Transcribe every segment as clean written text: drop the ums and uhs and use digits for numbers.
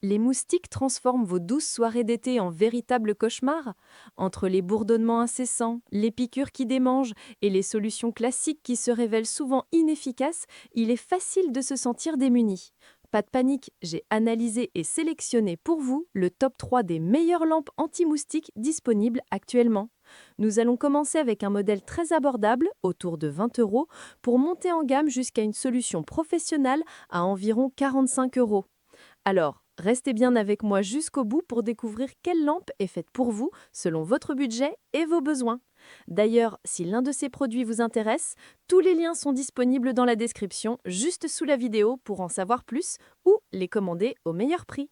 Les moustiques transforment vos douces soirées d'été en véritables cauchemars. Entre les bourdonnements incessants, les piqûres qui démangent et les solutions classiques qui se révèlent souvent inefficaces, il est facile de se sentir démuni. Pas de panique, j'ai analysé et sélectionné pour vous le top 3 des meilleures lampes anti-moustiques disponibles actuellement. Nous allons commencer avec un modèle très abordable, autour de 20 euros, pour monter en gamme jusqu'à une solution professionnelle à environ 45 euros. Alors, restez bien avec moi jusqu'au bout pour découvrir quelle lampe est faite pour vous selon votre budget et vos besoins. D'ailleurs, si l'un de ces produits vous intéresse, tous les liens sont disponibles dans la description juste sous la vidéo pour en savoir plus ou les commander au meilleur prix.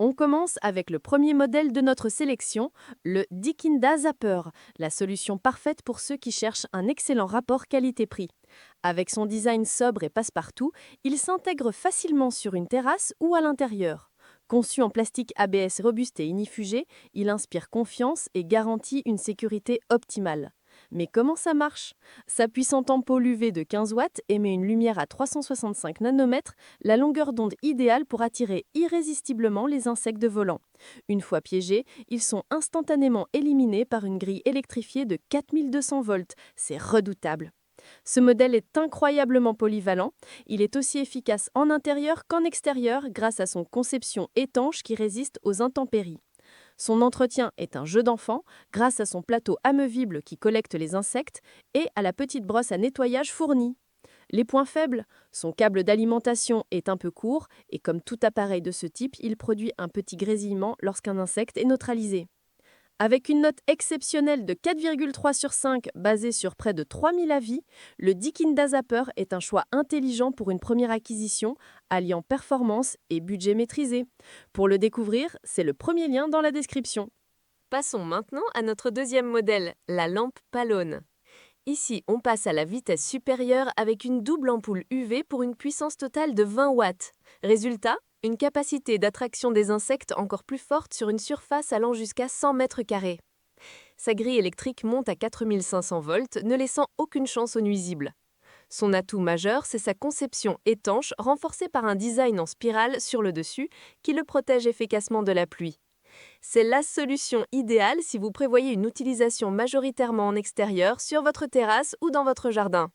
On commence avec le premier modèle de notre sélection, le Dikinda Zapper, la solution parfaite pour ceux qui cherchent un excellent rapport qualité-prix. Avec son design sobre et passe-partout, il s'intègre facilement sur une terrasse ou à l'intérieur. Conçu en plastique ABS robuste et inifugé, il inspire confiance et garantit une sécurité optimale. Mais comment ça marche? Sa puissante ampoule UV de 15 watts émet une lumière à 365 nanomètres, la longueur d'onde idéale pour attirer irrésistiblement les insectes de volant. Une fois piégés, ils sont instantanément éliminés par une grille électrifiée de 4200 volts. C'est redoutable. Ce modèle est incroyablement polyvalent. Il est aussi efficace en intérieur qu'en extérieur grâce à son conception étanche qui résiste aux intempéries. Son entretien est un jeu d'enfant grâce à son plateau amovible qui collecte les insectes et à la petite brosse à nettoyage fournie. Les points faibles, son câble d'alimentation est un peu court et comme tout appareil de ce type, il produit un petit grésillement lorsqu'un insecte est neutralisé. Avec une note exceptionnelle de 4,3 sur 5 basée sur près de 3000 avis, le Dikinda Zapper est un choix intelligent pour une première acquisition, alliant performance et budget maîtrisé. Pour le découvrir, c'est le premier lien dans la description. Passons maintenant à notre deuxième modèle, la lampe Palone. Ici, on passe à la vitesse supérieure avec une double ampoule UV pour une puissance totale de 20 watts. Résultat, une capacité d'attraction des insectes encore plus forte sur une surface allant jusqu'à 100 mètres carrés. Sa grille électrique monte à 4500 volts, ne laissant aucune chance aux nuisibles. Son atout majeur, c'est sa conception étanche renforcée par un design en spirale sur le dessus qui le protège efficacement de la pluie. C'est la solution idéale si vous prévoyez une utilisation majoritairement en extérieur, sur votre terrasse ou dans votre jardin.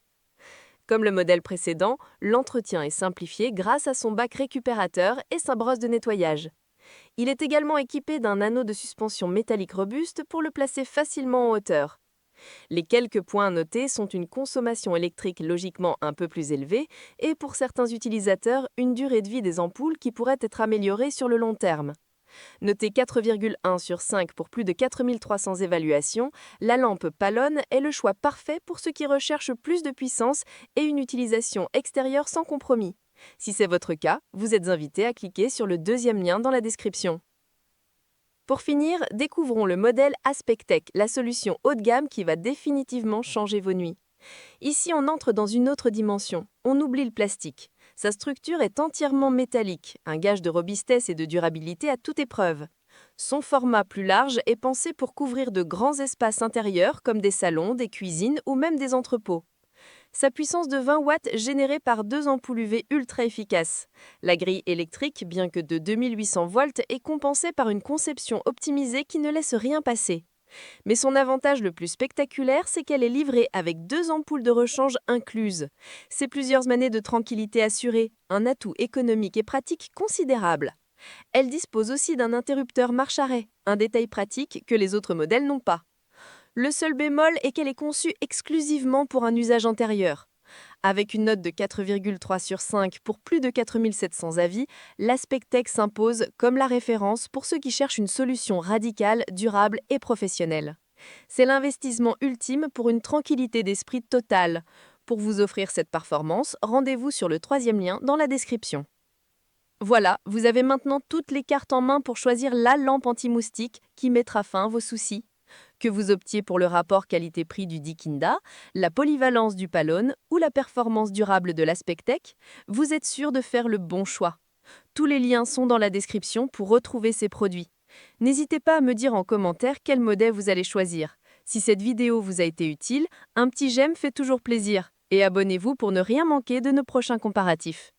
Comme le modèle précédent, l'entretien est simplifié grâce à son bac récupérateur et sa brosse de nettoyage. Il est également équipé d'un anneau de suspension métallique robuste pour le placer facilement en hauteur. Les quelques points à noter sont une consommation électrique logiquement un peu plus élevée et pour certains utilisateurs, une durée de vie des ampoules qui pourrait être améliorée sur le long terme. Notée 4,1 sur 5 pour plus de 4300 évaluations, la lampe Palone est le choix parfait pour ceux qui recherchent plus de puissance et une utilisation extérieure sans compromis. Si c'est votre cas, vous êtes invité à cliquer sur le deuxième lien dans la description. Pour finir, découvrons le modèle Aspectec, la solution haut de gamme qui va définitivement changer vos nuits. Ici, on entre dans une autre dimension. On oublie le plastique. Sa structure est entièrement métallique, un gage de robustesse et de durabilité à toute épreuve. Son format plus large est pensé pour couvrir de grands espaces intérieurs comme des salons, des cuisines ou même des entrepôts. Sa puissance de 20 watts générée par deux ampoules UV ultra efficaces. La grille électrique, bien que de 2800 volts, est compensée par une conception optimisée qui ne laisse rien passer. Mais son avantage le plus spectaculaire, c'est qu'elle est livrée avec deux ampoules de rechange incluses. C'est plusieurs années de tranquillité assurée, un atout économique et pratique considérable. Elle dispose aussi d'un interrupteur marche-arrêt, un détail pratique que les autres modèles n'ont pas. Le seul bémol est qu'elle est conçue exclusivement pour un usage antérieur. Avec une note de 4,3 sur 5 pour plus de 4700 avis, l'Aspectec s'impose comme la référence pour ceux qui cherchent une solution radicale, durable et professionnelle. C'est l'investissement ultime pour une tranquillité d'esprit totale. Pour vous offrir cette performance, rendez-vous sur le troisième lien dans la description. Voilà, vous avez maintenant toutes les cartes en main pour choisir la lampe anti-moustique qui mettra fin à vos soucis. Que vous optiez pour le rapport qualité-prix du Dikinda, la polyvalence du Palone ou la performance durable de l'Aspectec, vous êtes sûr de faire le bon choix. Tous les liens sont dans la description pour retrouver ces produits. N'hésitez pas à me dire en commentaire quel modèle vous allez choisir. Si cette vidéo vous a été utile, un petit j'aime fait toujours plaisir. Et abonnez-vous pour ne rien manquer de nos prochains comparatifs.